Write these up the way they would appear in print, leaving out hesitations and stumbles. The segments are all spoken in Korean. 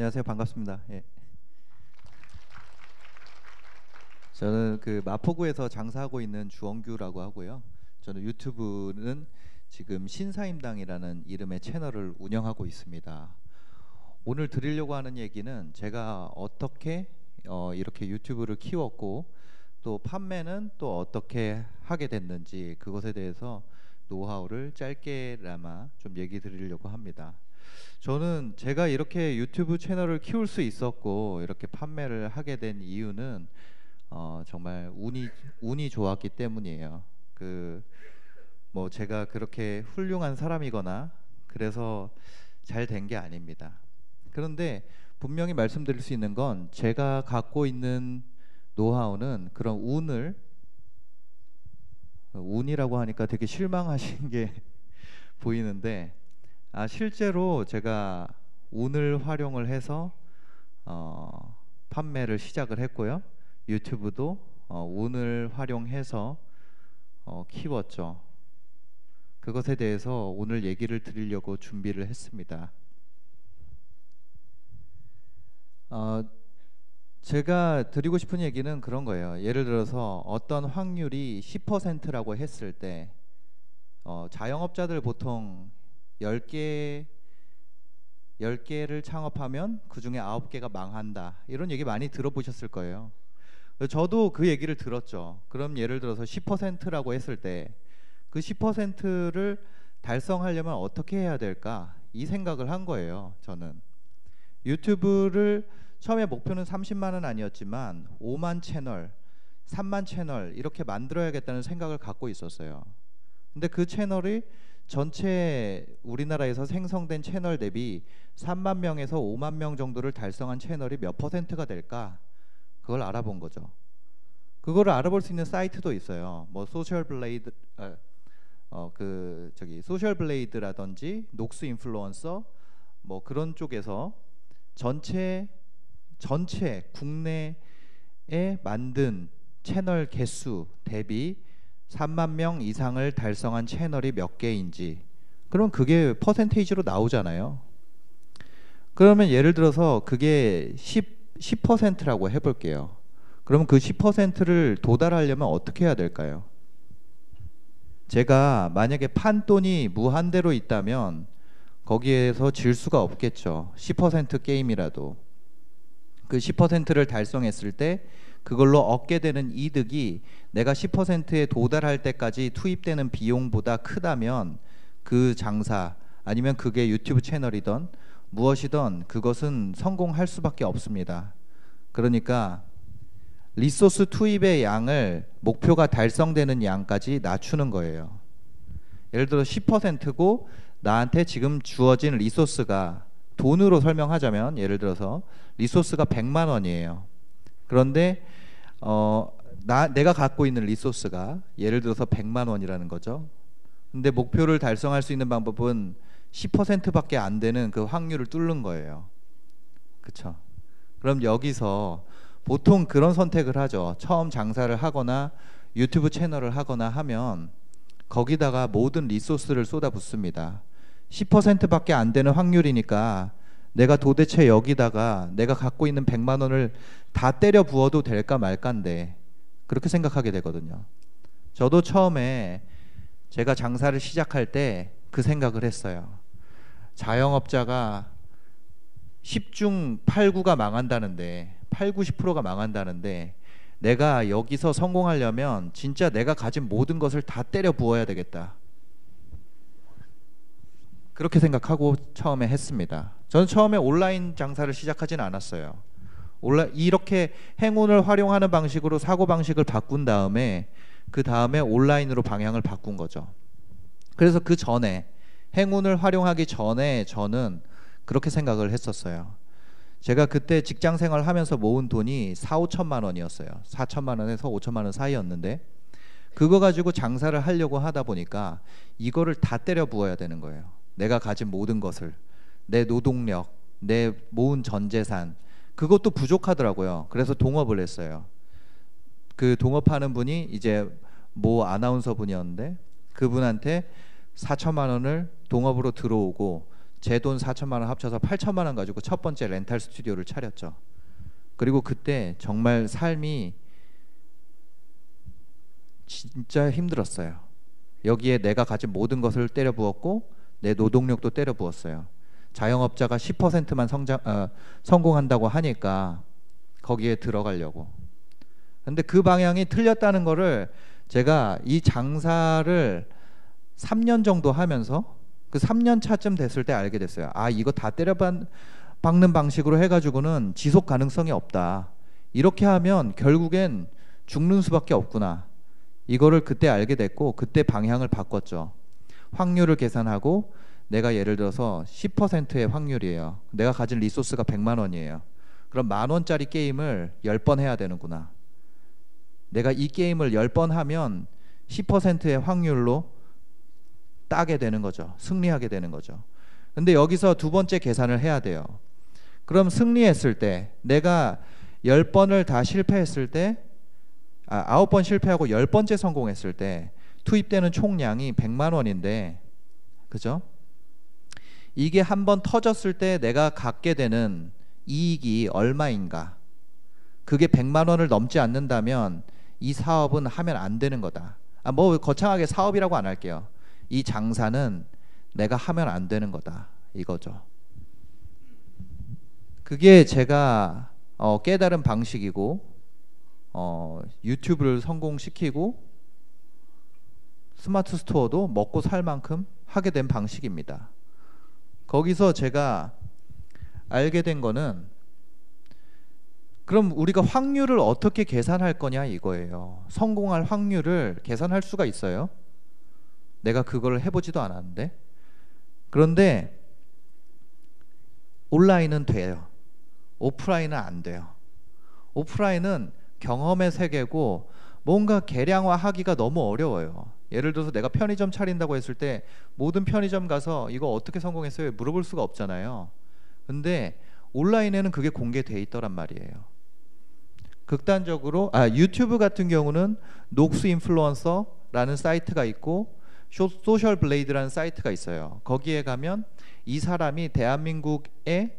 안녕하세요. 반갑습니다. 예. 저는 그 마포구에서 장사하고 있는 주원규라고 하고요. 저는 유튜브는 지금 신사임당이라는 이름의 채널을 운영하고 있습니다. 오늘 드리려고 하는 얘기는 제가 어떻게 이렇게 유튜브를 키웠고 또 판매는 또 어떻게 하게 됐는지 그것에 대해서 노하우를 짧게나마 좀 얘기 드리려고 합니다. 저는 제가 이렇게 유튜브 채널을 키울 수 있었고 이렇게 판매를 하게 된 이유는 정말 운이 좋았기 때문이에요. 뭐 제가 그렇게 훌륭한 사람이거나 그래서 잘 된 게 아닙니다. 그런데 분명히 말씀드릴 수 있는 건 제가 갖고 있는 노하우는 그런 운이라고 하니까 되게 실망하신 게 보이는데 실제로 제가 운을 활용을 해서 판매를 시작을 했고요. 유튜브도 운을 활용해서 키웠죠. 그것에 대해서 오늘 얘기를 드리려고 준비를 했습니다. 제가 드리고 싶은 얘기는 그런 거예요. 예를 들어서 어떤 확률이 10%라고 했을 때 자영업자들 보통 10개를 창업하면 그 중에 9개가 망한다. 이런 얘기 많이 들어보셨을 거예요. 저도 그 얘기를 들었죠. 그럼 예를 들어서 10%라고 했을 때 그 10%를 달성하려면 어떻게 해야 될까? 이 생각을 한 거예요. 저는 유튜브를 처음에 목표는 30만 원 아니었지만 5만 채널, 3만 채널 이렇게 만들어야겠다는 생각을 갖고 있었어요. 근데 그 채널이 전체 우리나라에서 생성된 채널 대비 3만 명에서 5만 명 정도를 달성한 채널이 몇 퍼센트가 될까? 그걸 알아본 거죠. 그거를 알아볼 수 있는 사이트도 있어요. 뭐 소셜블레이드라든지 녹스 인플루언서 뭐 그런 쪽에서 전체 국내에 만든 채널 개수 대비 3만 명 이상을 달성한 채널이 몇 개인지 그럼 그게 퍼센테이지로 나오잖아요. 그러면 예를 들어서 그게 10%라고 해볼게요. 그러면 그 10%를 도달하려면 어떻게 해야 될까요? 제가 만약에 판돈이 무한대로 있다면 거기에서 질 수가 없겠죠. 10% 게임이라도 그 10%를 달성했을 때 그걸로 얻게 되는 이득이 내가 10%에 도달할 때까지 투입되는 비용보다 크다면 그 장사 아니면 그게 유튜브 채널이든 무엇이든 그것은 성공할 수밖에 없습니다. 그러니까 리소스 투입의 양을 목표가 달성되는 양까지 낮추는 거예요. 예를 들어 10%고 나한테 지금 주어진 리소스가 돈으로 설명하자면 예를 들어서 리소스가 100만 원이에요. 그런데 내가 갖고 있는 리소스가 예를 들어서 100만 원이라는 거죠. 근데 목표를 달성할 수 있는 방법은 10%밖에 안 되는 그 확률을 뚫는 거예요. 그쵸? 그럼 여기서 보통 그런 선택을 하죠. 처음 장사를 하거나 유튜브 채널을 하거나 하면 거기다가 모든 리소스를 쏟아붓습니다. 10%밖에 안 되는 확률이니까 내가 도대체 여기다가 내가 갖고 있는 100만 원을 다 때려 부어도 될까 말까인데 그렇게 생각하게 되거든요. 저도 처음에 제가 장사를 시작할 때 그 생각을 했어요. 자영업자가 10중 8구가 망한다는데 8, 90%가 망한다는데 내가 여기서 성공하려면 진짜 내가 가진 모든 것을 다 때려 부어야 되겠다. 그렇게 생각하고 처음에 했습니다. 저는 처음에 온라인 장사를 시작하진 않았어요. 이렇게 행운을 활용하는 방식으로 사고방식을 바꾼 다음에 그 다음에 온라인으로 방향을 바꾼 거죠. 그래서 그 전에 행운을 활용하기 전에 저는 그렇게 생각을 했었어요. 제가 그때 직장 생활 하면서 모은 돈이 4, 5천만 원이었어요. 4천만 원에서 5천만 원 사이였는데 그거 가지고 장사를 하려고 하다 보니까 이거를 다 때려 부어야 되는 거예요. 내가 가진 모든 것을, 내 노동력, 내 모은 전 재산, 그것도 부족하더라고요. 그래서 동업을 했어요. 그 동업하는 분이 이제 모 아나운서 분이었는데 그분한테 4천만 원을 동업으로 들어오고 제 돈 4천만 원 합쳐서 8천만 원 가지고 첫 번째 렌탈 스튜디오를 차렸죠. 그리고 그때 정말 삶이 진짜 힘들었어요. 여기에 내가 가진 모든 것을 때려 부었고 내 노동력도 때려 부었어요. 자영업자가 10%만 성공한다고 하니까 거기에 들어가려고. 근데 그 방향이 틀렸다는 거를 제가 이 장사를 3년 정도 하면서 그 3년 차쯤 됐을 때 알게 됐어요. 아, 이거 다 때려박는 방식으로 해가지고는 지속 가능성이 없다. 이렇게 하면 결국엔 죽는 수밖에 없구나. 이거를 그때 알게 됐고 그때 방향을 바꿨죠. 확률을 계산하고 내가 예를 들어서 10%의 확률이에요. 내가 가진 리소스가 100만 원이에요. 그럼 10,000원짜리 게임을 10번 해야 되는구나. 내가 이 게임을 10번 하면 10%의 확률로 따게 되는 거죠. 승리하게 되는 거죠. 근데 여기서 두 번째 계산을 해야 돼요. 그럼 승리했을 때 내가 10번을 다 실패했을 때 9번 실패하고 10번째 성공했을 때 투입되는 총량이 100만 원인데 그죠? 이게 한번 터졌을 때 내가 갖게 되는 이익이 얼마인가? 그게 100만 원을 넘지 않는다면 이 사업은 하면 안 되는 거다. 뭐 거창하게 사업이라고 안 할게요. 이 장사는 내가 하면 안 되는 거다. 이거죠. 그게 제가 깨달은 방식이고 유튜브를 성공시키고 스마트 스토어도 먹고 살 만큼 하게 된 방식입니다. 거기서 제가 알게 된 거는 그럼 우리가 확률을 어떻게 계산할 거냐 이거예요. 성공할 확률을 계산할 수가 있어요? 내가 그걸 해보지도 않았는데. 그런데 온라인은 돼요. 오프라인은 안 돼요. 오프라인은 경험의 세계고 뭔가 계량화하기가 너무 어려워요. 예를 들어서 내가 편의점 차린다고 했을 때 모든 편의점 가서 이거 어떻게 성공했어요? 물어볼 수가 없잖아요. 근데 온라인에는 그게 공개돼 있더란 말이에요. 극단적으로 유튜브 같은 경우는 녹스 인플루언서라는 사이트가 있고 소셜 블레이드라는 사이트가 있어요. 거기에 가면 이 사람이 대한민국의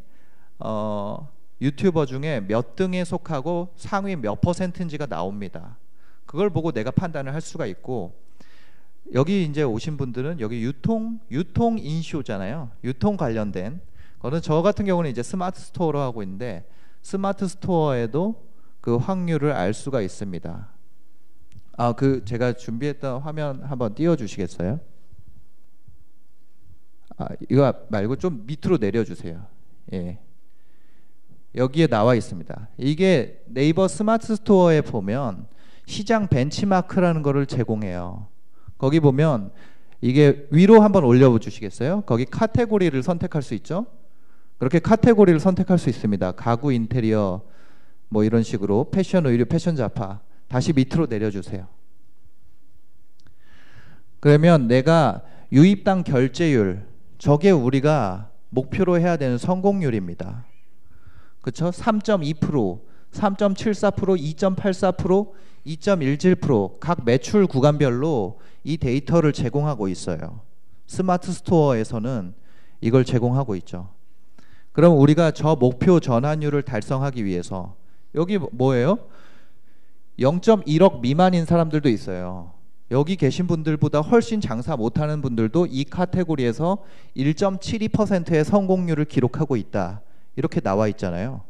유튜버 중에 몇 등에 속하고 상위 몇 %인지가 나옵니다. 그걸 보고 내가 판단을 할 수가 있고 여기 이제 오신 분들은 여기 유통 인쇼잖아요. 유통 관련된 거는 저 같은 경우는 이제 스마트 스토어로 하고 있는데 스마트 스토어에도 그 확률을 알 수가 있습니다. 그 제가 준비했던 화면 한번 띄워 주시겠어요? 이거 말고 좀 밑으로 내려 주세요. 예. 여기에 나와 있습니다. 이게 네이버 스마트 스토어에 보면 시장 벤치마크라는 거를 제공해요. 거기 보면 이게 위로 한번 올려 주시겠어요? 거기 카테고리를 선택할 수 있죠? 그렇게 카테고리를 선택할 수 있습니다. 가구, 인테리어 뭐 이런 식으로 패션, 의류, 패션 잡화. 다시 밑으로 내려주세요. 그러면 내가 유입당 결제율, 저게 우리가 목표로 해야 되는 성공률입니다. 그렇죠? 3.2%, 3.74%, 2.84%, 2.17% 각 매출 구간별로 이 데이터를 제공하고 있어요. 스마트 스토어에서는 이걸 제공하고 있죠. 그럼 우리가 저 목표 전환율을 달성하기 위해서 여기 뭐예요? 0.1억 미만인 사람들도 있어요. 여기 계신 분들보다 훨씬 장사 못하는 분들도 이 카테고리에서 1.72%의 성공률을 기록하고 있다. 이렇게 나와 있잖아요.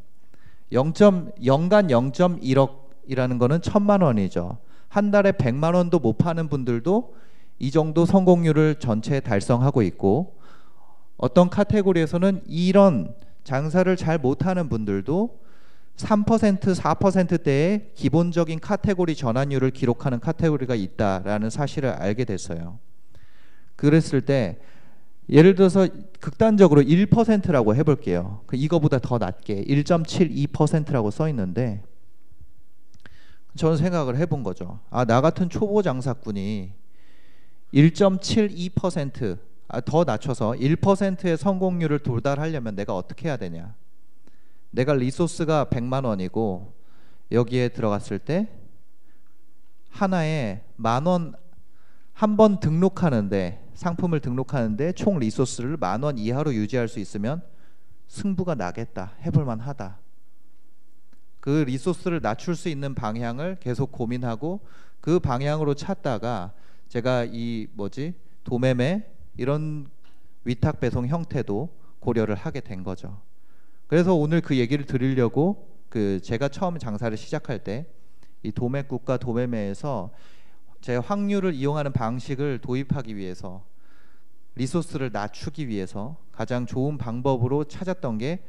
연간 0.1억이라는 거는 1,000만 원이죠. 한 달에 100만 원도 못 파는 분들도 이 정도 성공률을 전체에 달성하고 있고 어떤 카테고리에서는 이런 장사를 잘 못하는 분들도 3%, 4%대의 기본적인 카테고리 전환율을 기록하는 카테고리가 있다라는 사실을 알게 됐어요. 그랬을 때 예를 들어서 극단적으로 1%라고 해볼게요. 이거보다 더 낮게 1.72%라고 써 있는데 저는 생각을 해본 거죠. 나 같은 초보 장사꾼이 1.72% 더 낮춰서 1%의 성공률을 도달하려면 내가 어떻게 해야 되냐. 내가 리소스가 100만 원이고 여기에 들어갔을 때 하나에 10,000원 한 번 등록하는데 상품을 등록하는데 총 리소스를 10,000원 이하로 유지할 수 있으면 승부가 나겠다, 해볼만 하다. 그 리소스를 낮출 수 있는 방향을 계속 고민하고 그 방향으로 찾다가 제가 이 도매매 이런 위탁 배송 형태도 고려를 하게 된 거죠. 그래서 오늘 그 얘기를 드리려고 제가 처음 장사를 시작할 때 이 도매국과 도매매에서 제 확률을 이용하는 방식을 도입하기 위해서 리소스를 낮추기 위해서 가장 좋은 방법으로 찾았던 게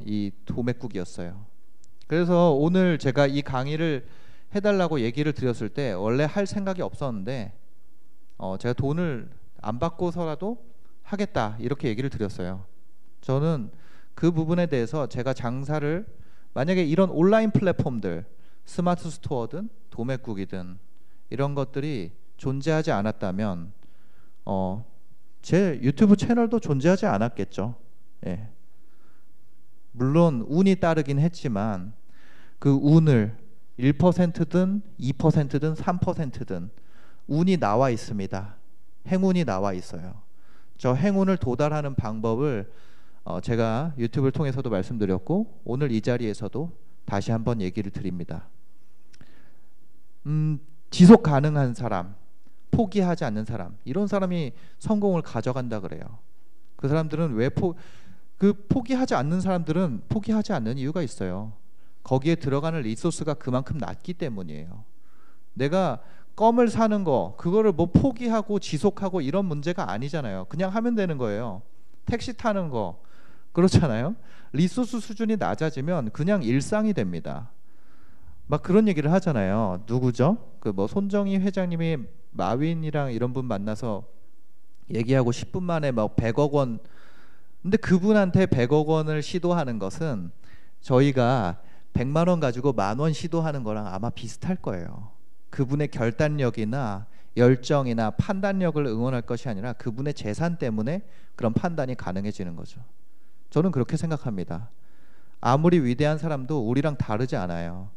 이 도매국이었어요. 그래서 오늘 제가 이 강의를 해달라고 얘기를 드렸을 때 원래 할 생각이 없었는데 제가 돈을 안 받고서라도 하겠다 이렇게 얘기를 드렸어요. 저는 그 부분에 대해서 제가 장사를 만약에 이런 온라인 플랫폼들 스마트 스토어든 도매국이든 이런 것들이 존재하지 않았다면 제 유튜브 채널도 존재하지 않았겠죠. 예. 물론 운이 따르긴 했지만 그 운을 1%든 2%든 3%든 운이 나와 있습니다. 행운이 나와 있어요. 저 행운을 도달하는 방법을 제가 유튜브를 통해서도 말씀드렸고 오늘 이 자리에서도 다시 한번 얘기를 드립니다. 지속 가능한 사람, 포기하지 않는 사람, 이런 사람이 성공을 가져간다 그래요. 그 사람들은 포기하지 않는 사람들은 포기하지 않는 이유가 있어요. 거기에 들어가는 리소스가 그만큼 낮기 때문이에요. 내가 껌을 사는 거 그거를 포기하고 지속하고 이런 문제가 아니잖아요. 그냥 하면 되는 거예요. 택시 타는 거 그렇잖아요. 리소스 수준이 낮아지면 그냥 일상이 됩니다. 막 그런 얘기를 하잖아요. 누구죠? 손정희 회장님이 마윈이랑 이런 분 만나서 얘기하고 10분 만에 100억 원. 근데 그분한테 100억 원을 시도하는 것은 저희가 100만 원 가지고 10,000원 시도하는 거랑 아마 비슷할 거예요. 그분의 결단력이나 열정이나 판단력을 응원할 것이 아니라 그분의 재산 때문에 그런 판단이 가능해지는 거죠. 저는 그렇게 생각합니다. 아무리 위대한 사람도 우리랑 다르지 않아요.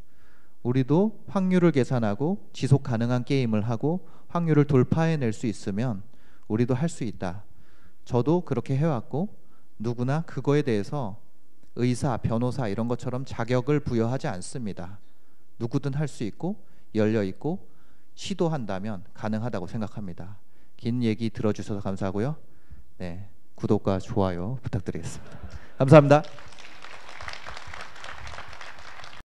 우리도 확률을 계산하고 지속 가능한 게임을 하고 확률을 돌파해낼 수 있으면 우리도 할 수 있다. 저도 그렇게 해왔고 누구나 그거에 대해서 의사, 변호사 이런 것처럼 자격을 부여하지 않습니다. 누구든 할 수 있고 열려있고 시도한다면 가능하다고 생각합니다. 긴 얘기 들어주셔서 감사하고요. 네, 구독과 좋아요 부탁드리겠습니다. 감사합니다.